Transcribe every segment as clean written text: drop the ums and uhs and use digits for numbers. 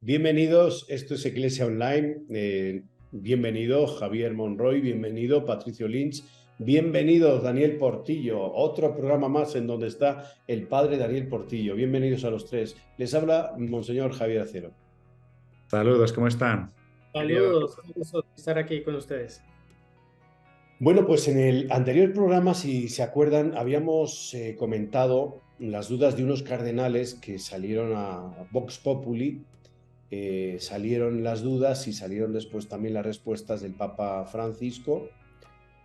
Bienvenidos, esto es Iglesia Online. Bienvenido Javier Monroy, bienvenido Patricio Lynch, bienvenido Daniel Portillo, otro programa más en donde está el padre Daniel Portillo. Bienvenidos a los tres. Les habla Monseñor Javier Acero. Saludos, ¿cómo están? Saludos, qué gusto estar aquí con ustedes. Bueno, pues en el anterior programa, si se acuerdan, habíamos comentado las dudas de unos cardenales que salieron a Vox Populi. Salieron las dudas y salieron después también las respuestas del Papa Francisco,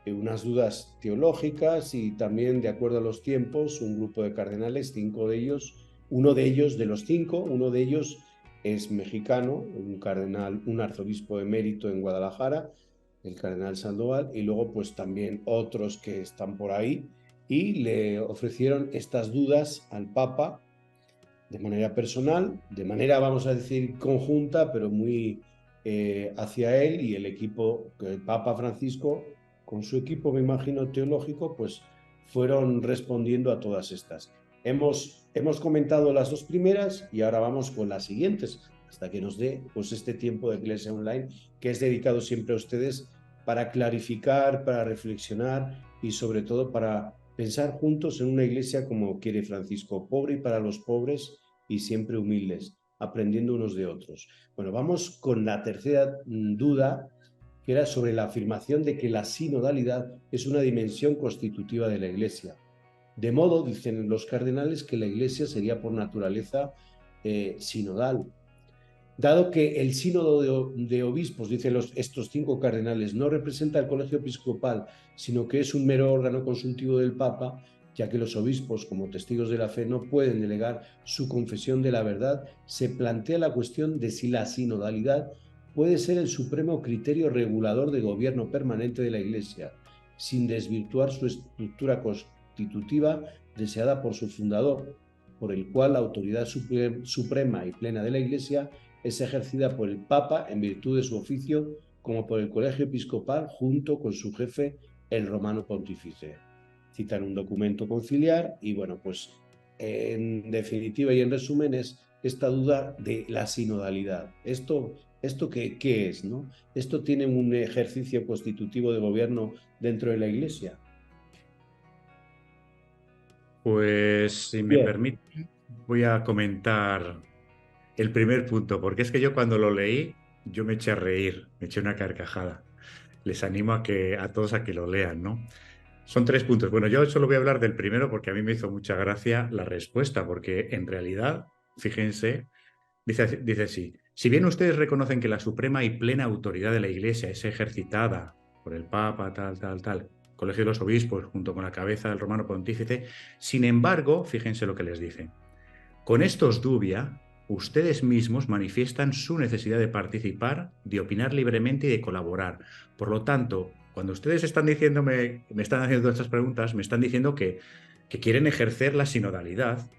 unas dudas teológicas y también de acuerdo a los tiempos, un grupo de cardenales, 5 de ellos, uno de ellos, de los 5, uno de ellos es mexicano, un cardenal, un arzobispo emérito en Guadalajara, el cardenal Sandoval, y luego pues también otros que están por ahí y le ofrecieron estas dudas al Papa de manera personal, de manera, vamos a decir, conjunta, pero muy hacia él y el equipo, el Papa Francisco, con su equipo, me imagino, teológico, pues fueron respondiendo a todas estas. Hemos comentado las dos primeras y ahora vamos con las siguientes, hasta que nos dé pues, este tiempo de Iglesia Online, que es dedicado siempre a ustedes para clarificar, para reflexionar y sobre todo para pensar juntos en una iglesia como quiere Francisco, pobre y para los pobres y siempre humildes, aprendiendo unos de otros. Bueno, vamos con la tercera duda, que era sobre la afirmación de que la sinodalidad es una dimensión constitutiva de la iglesia. De modo, dicen los cardenales, que la iglesia sería por naturaleza sinodal. Dado que el sínodo de obispos, dicen estos 5 cardenales, no representa el colegio episcopal, sino que es un mero órgano consultivo del Papa, ya que los obispos, como testigos de la fe, no pueden delegar su confesión de la verdad, se plantea la cuestión de si la sinodalidad puede ser el supremo criterio regulador de gobierno permanente de la Iglesia, sin desvirtuar su estructura constitutiva deseada por su fundador, por el cual la autoridad suprema y plena de la Iglesia es ejercida por el Papa en virtud de su oficio, como por el Colegio Episcopal junto con su jefe, el Romano Pontífice. Citan un documento conciliar y bueno, pues en definitiva y en resumen es esta duda de la sinodalidad. ¿Esto qué es? ¿No? ¿Esto tiene un ejercicio constitutivo de gobierno dentro de la Iglesia? Pues si me Bien. permiten, voy a comentar el primer punto, porque es que yo cuando lo leí, yo me eché a reír, me eché una carcajada. Les animo a todos a que lo lean, ¿no? Son 3 puntos. Bueno, yo solo voy a hablar del primero porque a mí me hizo mucha gracia la respuesta, porque en realidad, fíjense, dice así: si bien ustedes reconocen que la suprema y plena autoridad de la Iglesia es ejercitada por el Papa, tal, Colegio de los Obispos, junto con la cabeza del Romano Pontífice, sin embargo, fíjense lo que les dice: con estos dubia, ustedes mismos manifiestan su necesidad de participar, de opinar libremente y de colaborar. Por lo tanto, cuando ustedes están diciéndome, me están haciendo todas estas preguntas, me están diciendo que quieren ejercer la sinodalidad.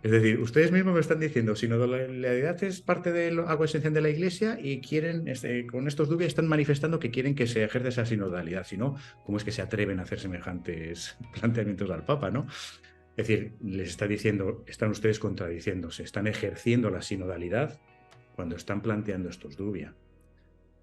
Es decir, ustedes mismos me están diciendo, sinodalidad es parte de algo esencial de la Iglesia y quieren, con estos dudas, están manifestando que quieren que se ejerza esa sinodalidad. Si no, ¿cómo es que se atreven a hacer semejantes planteamientos al Papa, no? Es decir, les está diciendo, están ustedes contradiciéndose, están ejerciendo la sinodalidad cuando están planteando estos dubia.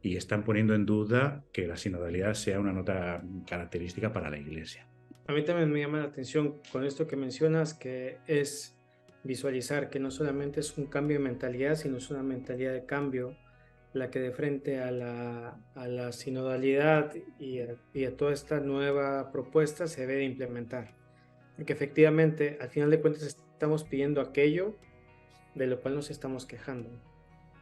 Y están poniendo en duda que la sinodalidad sea una nota característica para la Iglesia. A mí también me llama la atención con esto que mencionas, que es visualizar que no solamente es un cambio de mentalidad, sino es una mentalidad de cambio la que de frente a la sinodalidad y a toda esta nueva propuesta se debe de implementar. Porque efectivamente, al final de cuentas, estamos pidiendo aquello de lo cual nos estamos quejando.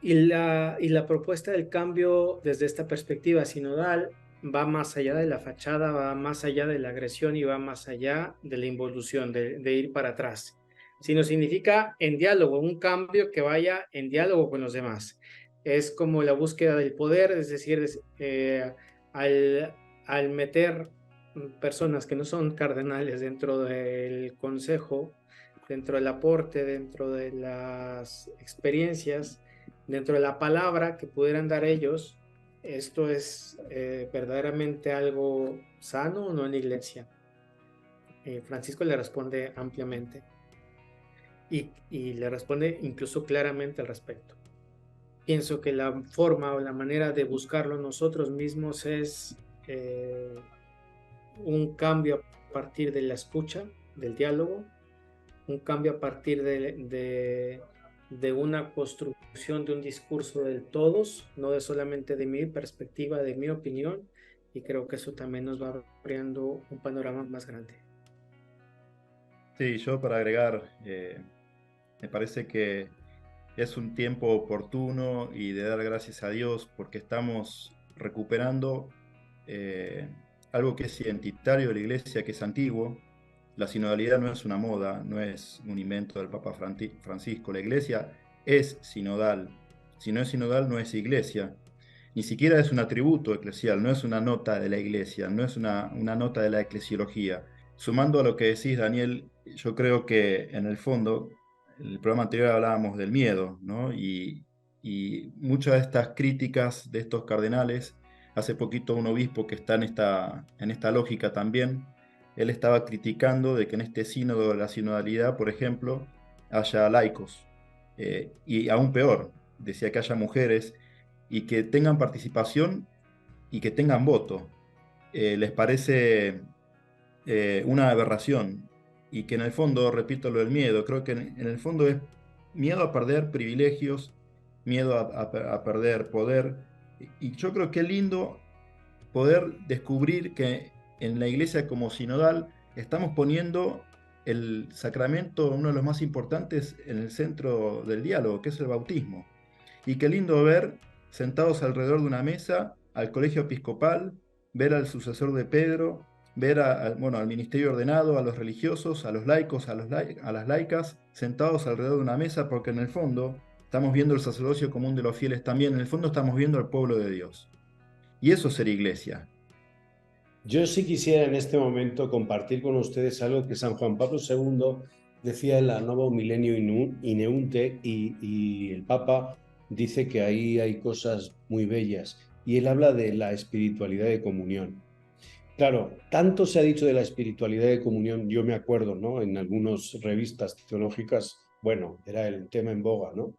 Y la propuesta del cambio desde esta perspectiva sinodal va más allá de la fachada, va más allá de la agresión y va más allá de la involución, de ir para atrás. Sino significa en diálogo, un cambio que vaya en diálogo con los demás. Es como la búsqueda del poder, es decir, al meter personas que no son cardenales dentro del consejo, dentro del aporte, dentro de las experiencias, dentro de la palabra que pudieran dar ellos, esto es verdaderamente algo sano o no en la iglesia. Francisco le responde ampliamente. y le responde incluso claramente al respecto. Pienso que la forma o la manera de buscarlo nosotros mismos es un cambio a partir de la escucha, del diálogo, un cambio a partir de una construcción de un discurso del todos, no de solamente de mi perspectiva, de mi opinión, y creo que eso también nos va abriendo un panorama más grande. Sí, yo para agregar, me parece que es un tiempo oportuno y de dar gracias a Dios porque estamos recuperando algo que es identitario de la Iglesia, que es antiguo. La sinodalidad no es una moda, no es un invento del Papa Francisco. La Iglesia es sinodal. Si no es sinodal, no es Iglesia. Ni siquiera es un atributo eclesial, no es una nota de la Iglesia, no es una nota de la eclesiología. Sumando a lo que decís, Daniel, yo creo que en el fondo, en el programa anterior hablábamos del miedo, ¿no? Y muchas de estas críticas de estos cardenales, hace poquito un obispo que está en esta lógica también, él estaba criticando de que en este sínodo de la sinodalidad, por ejemplo, haya laicos. Y aún peor, decía que haya mujeres y que tengan participación y que tengan voto. Les parece una aberración y que en el fondo, repito lo del miedo, creo que en el fondo es miedo a perder privilegios, miedo a perder poder. Y yo creo que es lindo poder descubrir que en la iglesia como sinodal estamos poniendo el sacramento, uno de los más importantes, en el centro del diálogo, que es el bautismo. Y qué lindo ver sentados alrededor de una mesa al colegio episcopal, ver al sucesor de Pedro, ver bueno, al ministerio ordenado, a los religiosos, a los laicos, a las laicas, sentados alrededor de una mesa, porque en el fondo estamos viendo el sacerdocio común de los fieles también, en el fondo estamos viendo al pueblo de Dios. Y eso es ser iglesia. Yo sí quisiera en este momento compartir con ustedes algo que San Juan Pablo II decía en la Novo Milenio Ineunte y el Papa dice que ahí hay cosas muy bellas y él habla de la espiritualidad de comunión. Claro, tanto se ha dicho de la espiritualidad de comunión, yo me acuerdo, ¿no? En algunas revistas teológicas, bueno, era el tema en boga, ¿no?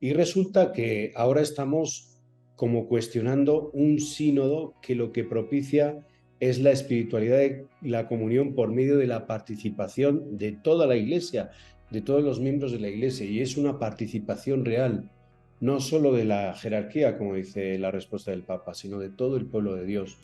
Y resulta que ahora estamos como cuestionando un sínodo que lo que propicia es la espiritualidad de la comunión por medio de la participación de toda la Iglesia, de todos los miembros de la Iglesia, y es una participación real, no solo de la jerarquía, como dice la respuesta del Papa, sino de todo el pueblo de Dios.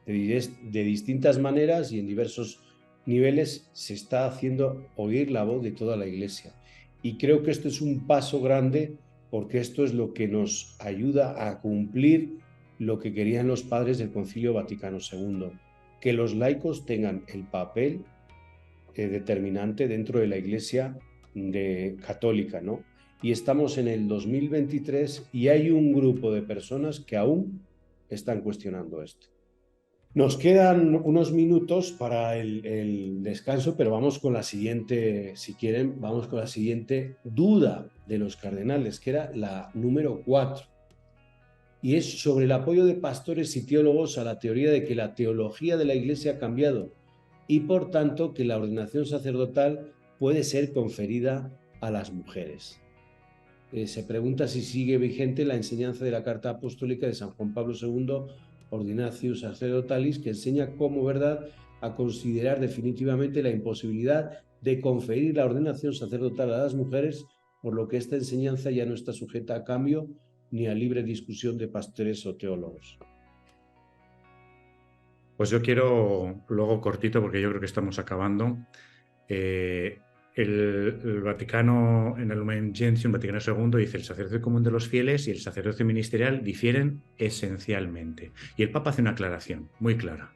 De distintas maneras y en diversos niveles se está haciendo oír la voz de toda la Iglesia. Y creo que esto es un paso grande porque esto es lo que nos ayuda a cumplir lo que querían los padres del Concilio Vaticano II, que los laicos tengan el papel determinante dentro de la Iglesia católica, ¿no? Y estamos en el 2023 y hay un grupo de personas que aún están cuestionando esto. Nos quedan unos minutos para el descanso, pero vamos con la siguiente, si quieren, vamos con la siguiente duda de los cardenales, que era la número 4. Y es sobre el apoyo de pastores y teólogos a la teoría de que la teología de la Iglesia ha cambiado y por tanto que la ordenación sacerdotal puede ser conferida a las mujeres. Se pregunta si sigue vigente la enseñanza de la Carta Apostólica de San Juan Pablo II, Ordinatio Sacerdotalis, que enseña como verdad a considerar definitivamente la imposibilidad de conferir la ordenación sacerdotal a las mujeres, por lo que esta enseñanza ya no está sujeta a cambio ni a libre discusión de pastores o teólogos. Pues yo quiero, luego cortito, porque yo creo que estamos acabando. El Vaticano, en el Lumen Gentium, Vaticano II, dice: el sacerdocio común de los fieles y el sacerdocio ministerial difieren esencialmente. Y el Papa hace una aclaración muy clara.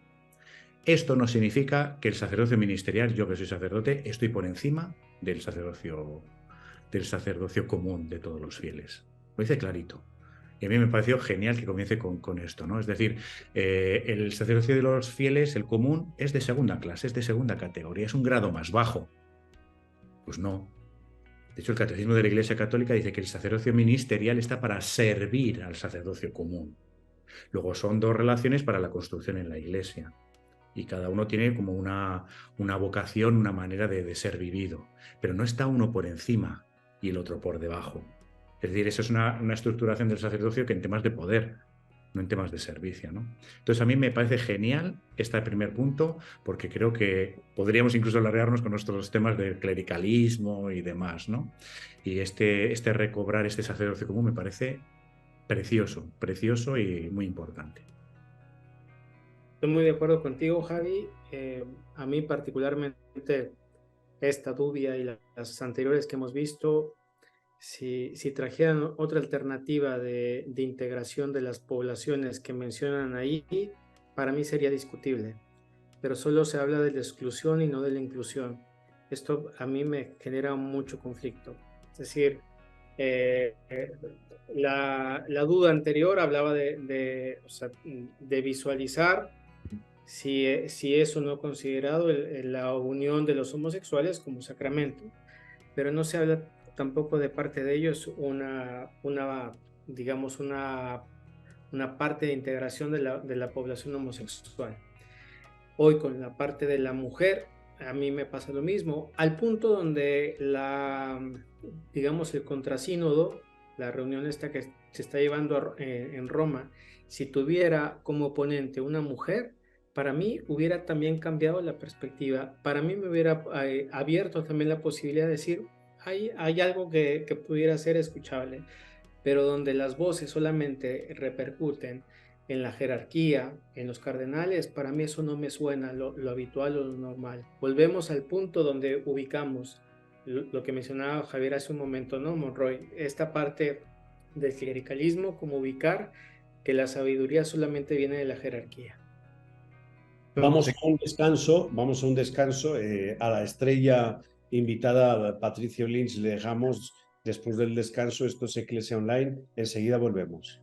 Esto no significa que el sacerdocio ministerial, yo que soy sacerdote, estoy por encima del sacerdocio común de todos los fieles. Lo dice clarito. Y a mí me pareció genial que comience con esto, ¿no? Es decir, el sacerdocio de los fieles, el común, es de segunda clase, es de segunda categoría, es un grado más bajo. Pues no. De hecho, el Catecismo de la Iglesia Católica dice que el sacerdocio ministerial está para servir al sacerdocio común. Luego son dos relaciones para la construcción en la Iglesia. y cada uno tiene como una vocación, una manera de ser vivido, pero no está uno por encima y el otro por debajo. Es decir, eso es una estructuración del sacerdocio que en temas de poder, no en temas de servicio, ¿no? Entonces a mí me parece genial este primer punto, porque creo que podríamos incluso alargarnos con nuestros temas de clericalismo y demás, ¿no? Y este recobrar este sacerdocio común me parece precioso y muy importante. Estoy muy de acuerdo contigo, Javi. A mí particularmente esta dubia y las anteriores que hemos visto, si trajeran otra alternativa de integración de las poblaciones que mencionan ahí, para mí sería discutible, pero solo se habla de la exclusión y no de la inclusión. Esto a mí me genera mucho conflicto. Es decir, eh, la duda anterior hablaba o sea, de visualizar si es o no considerado la unión de los homosexuales como sacramento, pero no se habla tampoco de parte de ellos digamos, una parte de integración de la población homosexual. Hoy con la parte de la mujer, a mí me pasa lo mismo, al punto donde digamos, el contrasínodo, la reunión esta que se está llevando en Roma, si tuviera como ponente una mujer, para mí hubiera también cambiado la perspectiva. Para mí me hubiera abierto también la posibilidad de decir, hay algo que pudiera ser escuchable, pero donde las voces solamente repercuten en la jerarquía, en los cardenales, para mí eso no me suena lo habitual o lo normal. Volvemos al punto donde ubicamos lo que mencionaba Javier hace un momento, ¿no, Monroy? Esta parte del clericalismo, como ubicar que la sabiduría solamente viene de la jerarquía. Vamos a un descanso. A la estrella invitada, Patricio Lynch, le dejamos después del descanso. Esto es Eclesia Online. Enseguida volvemos.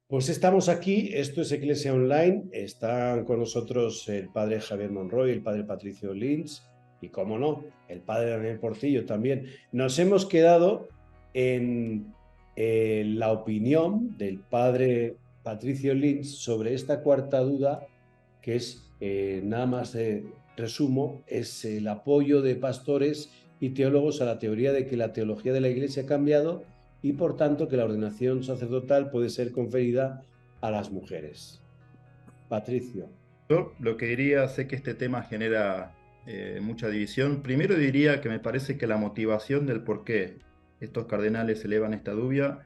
Pues estamos aquí, esto es Eclesia Online, están con nosotros el padre Javier Monroy, el padre Patricio Lynch y, como no, el padre Daniel Portillo también. Nos hemos quedado en la opinión del padre Patricio Lynch sobre esta cuarta duda, que es, nada más de resumo, es el apoyo de pastores y teólogos a la teoría de que la teología de la Iglesia ha cambiado y por tanto que la ordenación sacerdotal puede ser conferida a las mujeres. Patricio. Yo lo que diría, sé que este tema genera mucha división. Primero diría que me parece que la motivación del por qué estos cardenales elevan esta duda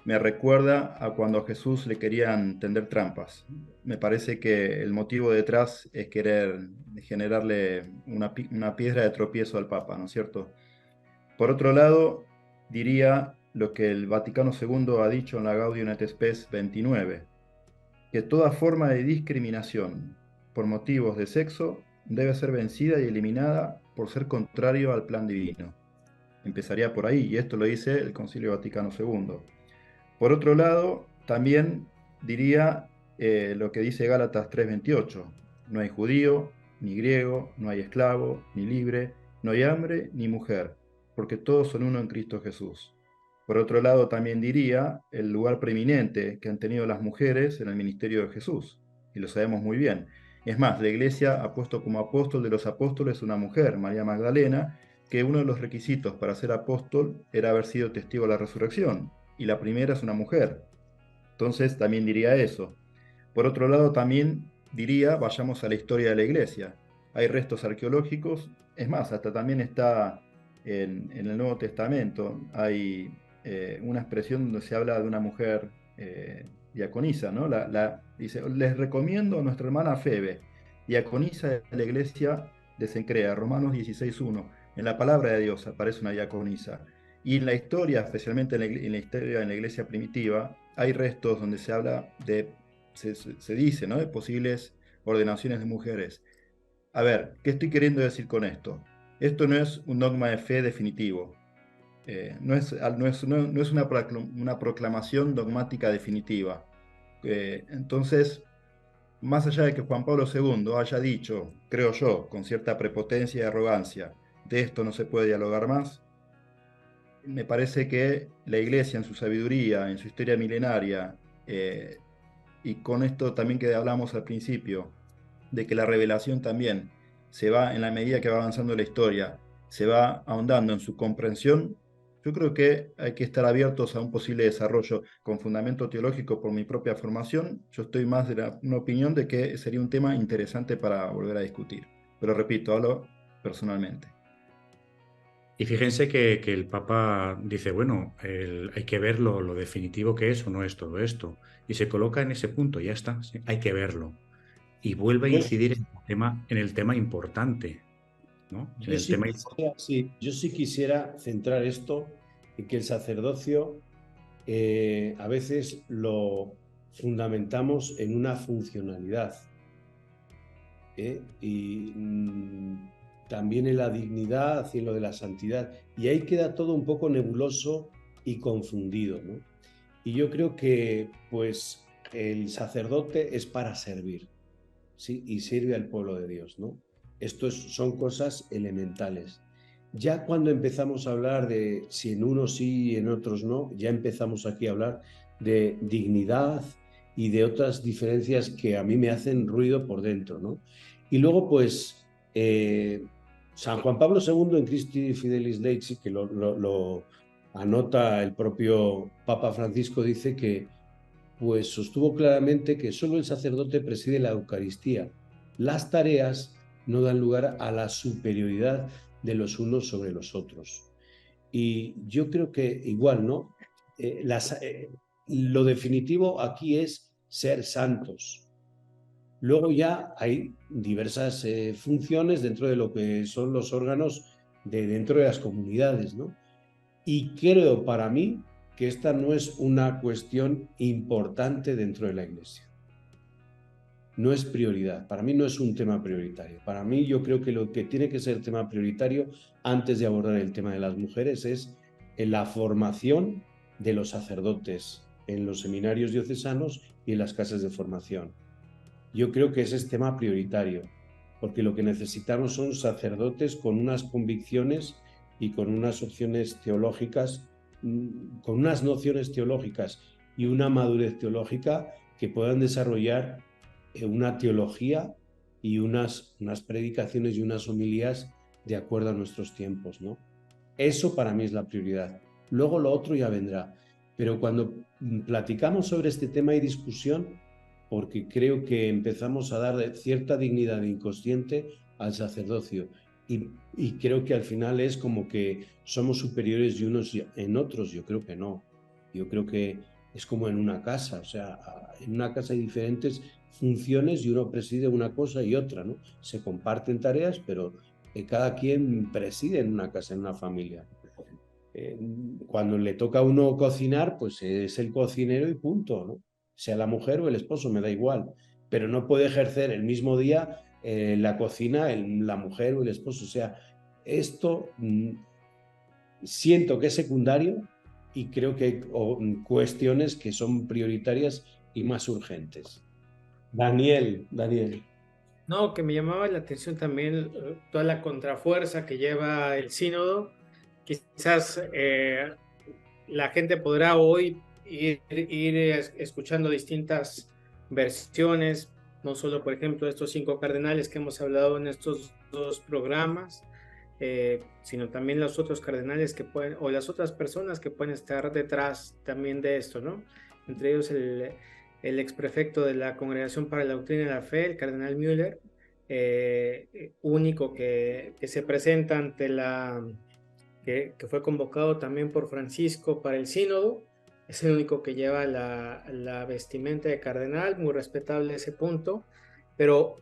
me recuerda a cuando a Jesús le querían tender trampas. Me parece que el motivo detrás es querer generarle una piedra de tropiezo al Papa, ¿no es cierto? Por otro lado, diría lo que el Vaticano II ha dicho en la Gaudium et Spes 29, que toda forma de discriminación por motivos de sexo debe ser vencida y eliminada por ser contrario al plan divino. Empezaría por ahí, y esto lo dice el Concilio Vaticano II. Por otro lado, también diría lo que dice Gálatas 3:28. No hay judío, ni griego, no hay esclavo, ni libre, no hay hombre, ni mujer, porque todos son uno en Cristo Jesús. Por otro lado, también diría el lugar preeminente que han tenido las mujeres en el ministerio de Jesús, y lo sabemos muy bien. Es más, la Iglesia ha puesto como apóstol de los apóstoles una mujer, María Magdalena, que uno de los requisitos para ser apóstol era haber sido testigo de la resurrección, y la primera es una mujer. Entonces también diría eso. Por otro lado, también diría, vayamos a la historia de la iglesia. Hay restos arqueológicos, es más, hasta también está en el Nuevo Testamento, hay una expresión donde se habla de una mujer diaconisa, ¿no? Dice, les recomiendo a nuestra hermana Febe, diaconisa de la iglesia de Cencrea, Romanos 16:1. En la palabra de Dios aparece una diaconisa. Y en la historia, especialmente en la historia de la iglesia primitiva, hay restos donde se habla de, se dice, ¿no?, de posibles ordenaciones de mujeres. A ver, ¿qué estoy queriendo decir con esto? Esto no es un dogma de fe definitivo. No es una proclamación dogmática definitiva. Entonces, más allá de que Juan Pablo II haya dicho, creo yo, con cierta prepotencia y arrogancia, de esto no se puede dialogar más, me parece que la Iglesia en su sabiduría, en su historia milenaria, y con esto también que hablamos al principio, de que la revelación también se va, en la medida que va avanzando la historia, se va ahondando en su comprensión, yo creo que hay que estar abiertos a un posible desarrollo con fundamento teológico por mi propia formación. Yo estoy más de una opinión de que sería un tema interesante para volver a discutir. Pero repito, hablo personalmente. Y fíjense que el Papa dice, bueno, hay que ver lo definitivo que es o no es todo esto. Y se coloca en ese punto, ya está, sí, hay que verlo. Y vuelve a Yo, incidir en el tema importante, ¿no? En yo el sí tema quisiera, sí, yo sí quisiera centrar esto en que el sacerdocio a veces lo fundamentamos en una funcionalidad, y también en la dignidad y en lo de la santidad. Y ahí queda todo un poco nebuloso y confundido, ¿no? Y yo creo que, pues, el sacerdote es para servir, ¿sí? Y sirve al pueblo de Dios, ¿no? Son cosas elementales. Ya cuando empezamos a hablar de si en unos sí y en otros no, ya empezamos aquí a hablar de dignidad y de otras diferencias que a mí me hacen ruido por dentro, ¿no? Y luego, pues, San Juan Pablo II en Christi Fidelis Laici, que lo anota el propio Papa Francisco, dice que pues sostuvo claramente que solo el sacerdote preside la Eucaristía. Las tareas no dan lugar a la superioridad de los unos sobre los otros. Y yo creo que igual, ¿no? Lo definitivo aquí es ser santos. Luego ya hay diversas funciones dentro de lo que son los órganos dentro de las comunidades, ¿no? Y creo para mí que esta no es una cuestión importante dentro de la Iglesia. No es prioridad. Para mí no es un tema prioritario. Para mí yo creo que lo que tiene que ser tema prioritario antes de abordar el tema de las mujeres es la formación de los sacerdotes en los seminarios diocesanos y en las casas de formación. Yo creo que ese es tema prioritario, porque lo que necesitamos son sacerdotes con unas convicciones y con unas opciones teológicas, con unas nociones teológicas y una madurez teológica que puedan desarrollar una teología y unas predicaciones y unas homilías de acuerdo a nuestros tiempos, ¿no? Eso para mí es la prioridad. Luego lo otro ya vendrá. Pero cuando platicamos sobre este tema hay discusión porque creo que empezamos a dar cierta dignidad inconsciente al sacerdocio y creo que al final es como que somos superiores de unos en otros. Yo creo que no. Yo creo que es como en una casa, o sea, en una casa hay diferentes funciones y uno preside una cosa y otra, ¿no? Se comparten tareas, pero cada quien preside en una casa, en una familia. Cuando le toca a uno cocinar, pues es el cocinero y punto, ¿no? Sea la mujer o el esposo, me da igual, pero no puede ejercer el mismo día la cocina la mujer o el esposo. O sea, esto siento que es secundario y creo que hay cuestiones que son prioritarias y más urgentes. Daniel. No, que me llamaba la atención también toda la contrafuerza que lleva el sínodo. Quizás la gente podrá hoy ir escuchando distintas versiones, no solo, por ejemplo, estos 5 cardenales que hemos hablado en estos 2 programas, sino también los otros cardenales que pueden, o las otras personas que pueden estar detrás también de esto, ¿no? Entre ellos el exprefecto de la Congregación para la Doctrina de la Fe, el cardenal Müller, único que se presenta ante que fue convocado también por Francisco para el sínodo. Es el único que lleva la vestimenta de cardenal, muy respetable ese punto, pero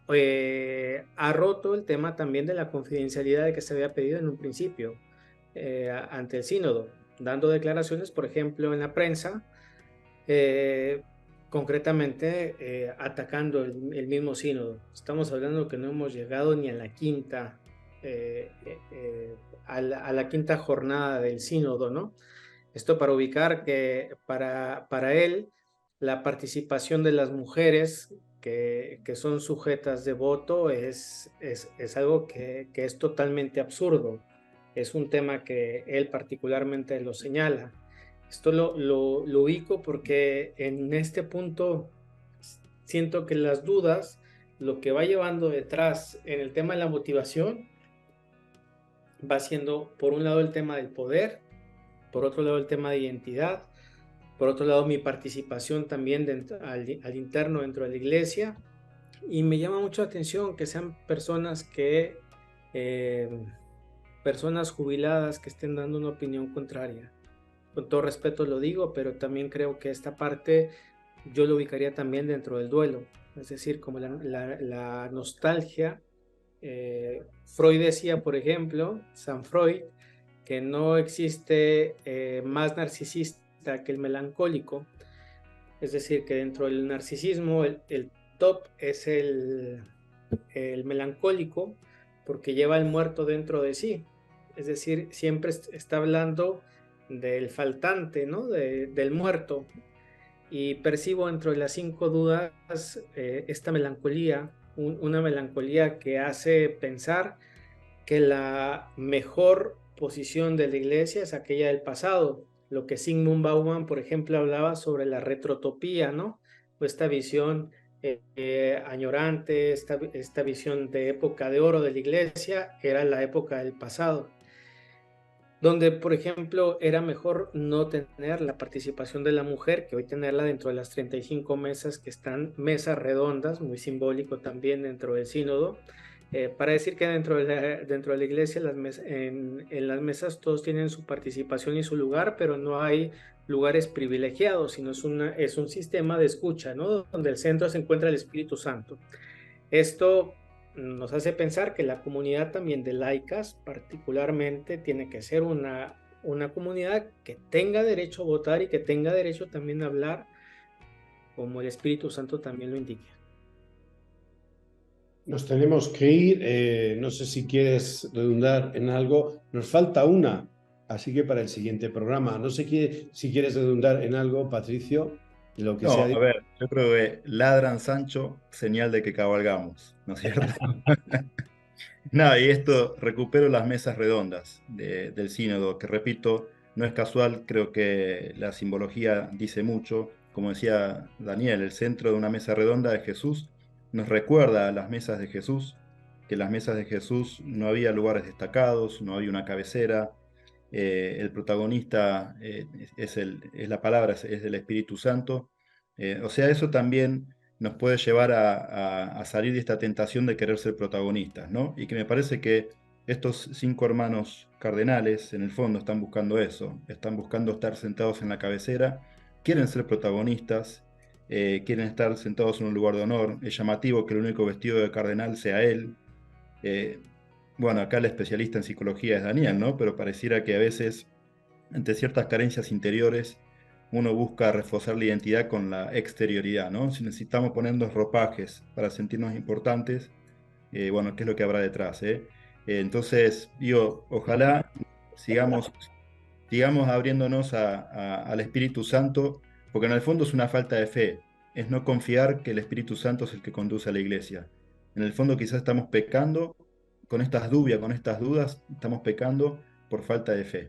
ha roto el tema también de la confidencialidad que se había pedido en un principio ante el sínodo, dando declaraciones, por ejemplo, en la prensa, concretamente atacando el mismo sínodo. Estamos hablando que no hemos llegado ni a la quinta a la quinta jornada del sínodo, ¿no? Esto para ubicar que para él la participación de las mujeres que son sujetas de voto es algo que es totalmente absurdo. Es un tema que él particularmente lo señala. Esto lo ubico porque en este punto siento que las dudas, lo que va llevando detrás en el tema de la motivación, va siendo por un lado el tema del poder, por otro lado el tema de identidad, por otro lado mi participación también al interno dentro de la iglesia, y me llama mucho la atención que sean personas jubiladas que estén dando una opinión contraria. Con todo respeto lo digo, pero también creo que esta parte yo lo ubicaría también dentro del duelo, es decir, como la nostalgia. Freud decía, por ejemplo, San Freud, que no existe más narcisista que el melancólico, es decir, que dentro del narcisismo el top es el melancólico, porque lleva el muerto dentro de sí, es decir, siempre está hablando del faltante, ¿no? Del muerto, y percibo dentro de las 5 dudas esta melancolía, una melancolía que hace pensar que la mejor posición de la iglesia es aquella del pasado, lo que Sigmund Bauman, por ejemplo, hablaba sobre la retrotopía, ¿no? O esta visión añorante, esta visión de época de oro de la iglesia, era la época del pasado, donde, por ejemplo, era mejor no tener la participación de la mujer que hoy tenerla dentro de las 35 mesas que están, mesas redondas, muy simbólico también dentro del sínodo, para decir que dentro de la iglesia en las mesas todos tienen su participación y su lugar, pero no hay lugares privilegiados, sino es un sistema de escucha, ¿no? Donde el centro se encuentra el Espíritu Santo. Esto nos hace pensar que la comunidad también de laicas particularmente tiene que ser una comunidad que tenga derecho a votar y que tenga derecho también a hablar como el Espíritu Santo también lo indique. Nos tenemos que ir, no sé si quieres redundar en algo, nos falta una, así que para el siguiente programa, no sé si quieres redundar en algo, Patricio, de lo que No, sea. a ver, yo creo que ladran Sancho, señal de que cabalgamos, ¿no es cierto? Nada, y esto recupero las mesas redondas del sínodo, que repito, no es casual, creo que la simbología dice mucho. Como decía Daniel, el centro de una mesa redonda es Jesús, nos recuerda a las mesas de Jesús, que en las mesas de Jesús no había lugares destacados, no había una cabecera, el protagonista es la palabra, es del Espíritu Santo. O sea, eso también nos puede llevar a salir de esta tentación de querer ser protagonistas, ¿no? Y que me parece que estos 5 hermanos cardenales, en el fondo, están buscando eso, están buscando estar sentados en la cabecera, quieren ser protagonistas, quieren estar sentados en un lugar de honor. Es llamativo que el único vestido de cardenal sea él. Bueno, acá el especialista en psicología es Daniel, ¿no? Pero pareciera que a veces, ante ciertas carencias interiores, uno busca reforzar la identidad con la exterioridad, ¿no? Si necesitamos ponernos ropajes para sentirnos importantes, bueno, ¿qué es lo que habrá detrás, entonces, digo, ojalá sigamos, sigamos abriéndonos al Espíritu Santo, porque en el fondo es una falta de fe, es no confiar que el Espíritu Santo es el que conduce a la iglesia. En el fondo quizás estamos pecando con estas dudas, estamos pecando por falta de fe.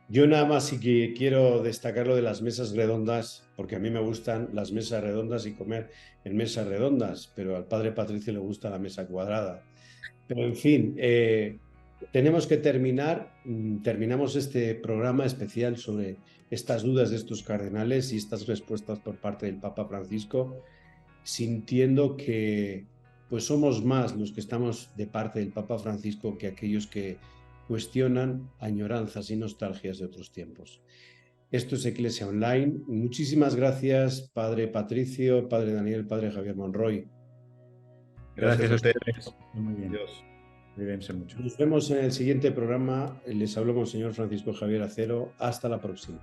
Yo nada más sí que quiero destacar lo de las mesas redondas, porque a mí me gustan las mesas redondas y comer en mesas redondas, pero al padre Patricio le gusta la mesa cuadrada. Pero en fin, tenemos que terminamos este programa especial sobre estas dudas de estos cardenales y estas respuestas por parte del Papa Francisco, sintiendo que pues somos más los que estamos de parte del Papa Francisco que aquellos que cuestionan añoranzas y nostalgias de otros tiempos. Esto es Iglesia Online. Muchísimas gracias, Padre Patricio, Padre Daniel, Padre Javier Monroy. Gracias a ustedes. ustedes. Muy bien. Dios. Cuídense mucho. Nos vemos en el siguiente programa. Les habló Monseñor Francisco Javier Acero. Hasta la próxima.